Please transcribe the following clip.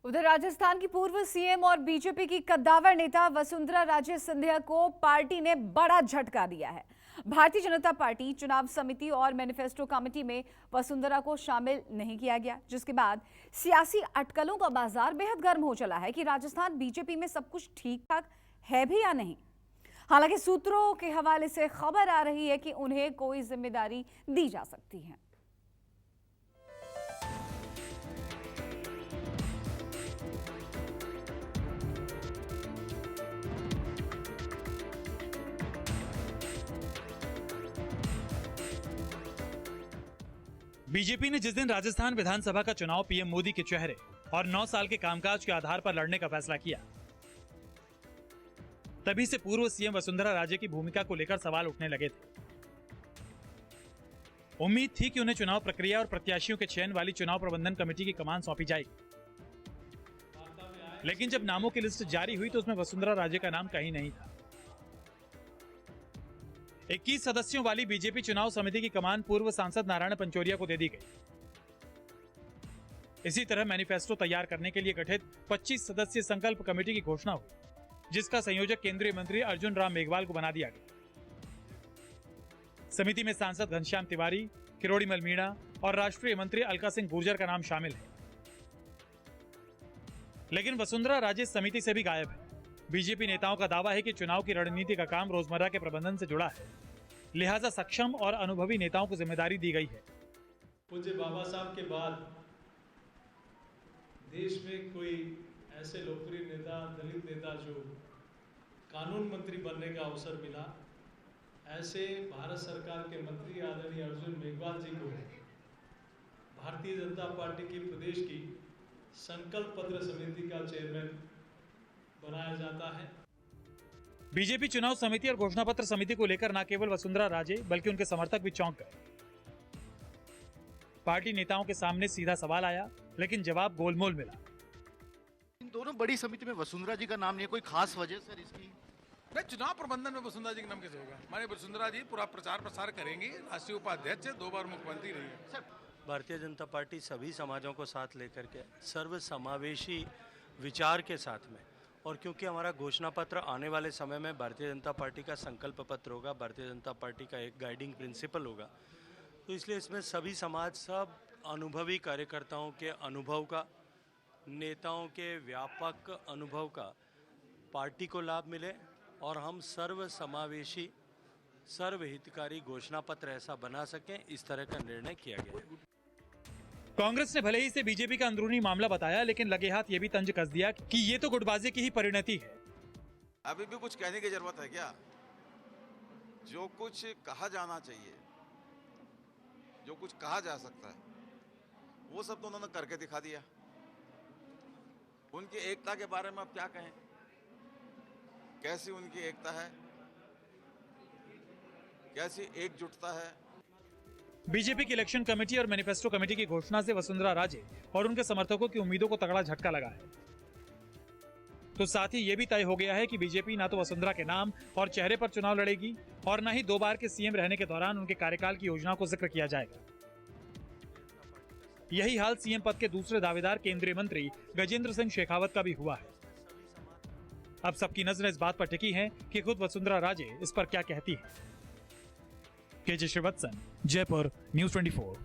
उधर राजस्थान की पूर्व सीएम और बीजेपी की कद्दावर नेता वसुंधरा राजे सिंधिया को पार्टी ने बड़ा झटका दिया है। भारतीय जनता पार्टी चुनाव समिति और मैनिफेस्टो कमेटी में वसुंधरा को शामिल नहीं किया गया, जिसके बाद सियासी अटकलों का बाजार बेहद गर्म हो चला है कि राजस्थान बीजेपी में सब कुछ ठीक ठाक है भी या नहीं। हालांकि सूत्रों के हवाले से खबर आ रही है कि उन्हें कोई जिम्मेदारी दी जा सकती है। बीजेपी ने जिस दिन राजस्थान विधानसभा का चुनाव पीएम मोदी के चेहरे और 9 साल के कामकाज के आधार पर लड़ने का फैसला किया, तभी से पूर्व सीएम वसुंधरा राजे की भूमिका को लेकर सवाल उठने लगे थे। उम्मीद थी कि उन्हें चुनाव प्रक्रिया और प्रत्याशियों के चयन वाली चुनाव प्रबंधन कमेटी की कमान सौंपी जाएगी, लेकिन जब नामों की लिस्ट जारी हुई तो उसमें वसुंधरा राजे का नाम कहीं नहीं था। 21 सदस्यों वाली बीजेपी चुनाव समिति की कमान पूर्व सांसद नारायण पंचोरिया को दे दी गई। इसी तरह मैनिफेस्टो तैयार करने के लिए गठित 25 सदस्यीय संकल्प कमेटी की घोषणा हुई, जिसका संयोजक केंद्रीय मंत्री अर्जुन राम मेघवाल को बना दिया गया। समिति में सांसद घनश्याम तिवारी, किरोड़ीमल मीणा और राष्ट्रीय मंत्री अलका सिंह गुर्जर का नाम शामिल है। लेकिन वसुंधरा राजे समिति से भी गायब है। बीजेपी नेताओं का दावा है कि चुनाव की रणनीति का काम रोजमर्रा के प्रबंधन से जुड़ा है, लिहाजा सक्षम और अनुभवी नेताओं को जिम्मेदारी दी गई है। पूज्य बाबा साहब के बाद देश में कोई ऐसे लोकप्रिय नेता, दलित नेता जो कानून मंत्री बनने का अवसर मिला, ऐसे भारत सरकार के मंत्री आदरणीय अर्जुन मेघवाल जी को भारतीय जनता पार्टी की प्रदेश की संकल्प पत्र समिति का चेयरमैन बनाया जाता है। बीजेपी चुनाव समिति और घोषणा पत्र समिति को लेकर न केवल वसुंधरा राजे बल्कि उनके समर्थक भी चौंक गए। पार्टी नेताओं के सामने सीधा सवाल आया, लेकिन जवाब गोलमोल मिला। इन दोनों बड़ी समिति में वसुंधरा जी का नाम नहीं है, कोई खास वजह सर इसकी? नहीं, चुनाव प्रबंधन में वसुंधरा जी का नाम कैसे होगा? हमारे वसुंधरा जी पूरा प्रचार प्रसार करेंगी, राष्ट्रीय उपाध्यक्ष है, 2 बार मुख्यमंत्री रही है। सर, भारतीय जनता पार्टी सभी समाजों को साथ लेकर के सर्व समावेशी विचार के साथ में, और क्योंकि हमारा घोषणा पत्र आने वाले समय में भारतीय जनता पार्टी का संकल्प पत्र होगा, भारतीय जनता पार्टी का एक गाइडिंग प्रिंसिपल होगा, तो इसलिए इसमें सभी समाज, सब अनुभवी कार्यकर्ताओं के अनुभव का, नेताओं के व्यापक अनुभव का पार्टी को लाभ मिले और हम सर्व समावेशी सर्वहितकारी घोषणा पत्र ऐसा बना सकें, इस तरह का निर्णय किया गया है। कांग्रेस ने भले ही इसे बीजेपी का अंदरूनी मामला बताया, लेकिन लगे हाथ ये भी तंज कस दिया कि ये तो गुटबाजी की ही परिणति है। अभी भी कुछ कहने की जरूरत है क्या? जो कुछ कहा जाना चाहिए, जो कुछ कहा जा सकता है, वो सब तो उन्होंने करके दिखा दिया। उनकी एकता के बारे में अब क्या कहें? कैसी उनकी एकता है, कैसी एकजुटता है। बीजेपी की इलेक्शन कमेटी और मैनिफेस्टो कमेटी की घोषणा से वसुंधरा राजे और उनके समर्थकों की उम्मीदों को तगड़ा झटका लगा है। तो साथ ही ये भी तय हो गया है कि बीजेपी ना तो वसुंधरा के नाम और चेहरे पर चुनाव लड़ेगी और न ही 2 बार के सीएम रहने के दौरान उनके कार्यकाल की योजना को जिक्र किया जाएगा। यही हाल सीएम पद के दूसरे दावेदार केंद्रीय मंत्री गजेंद्र सिंह शेखावत का भी हुआ है। अब सबकी नजरें इस बात पर टिकी हैं कि खुद वसुंधरा राजे इस पर क्या कहती है। K J Srivatsan, Jaipur, news 24।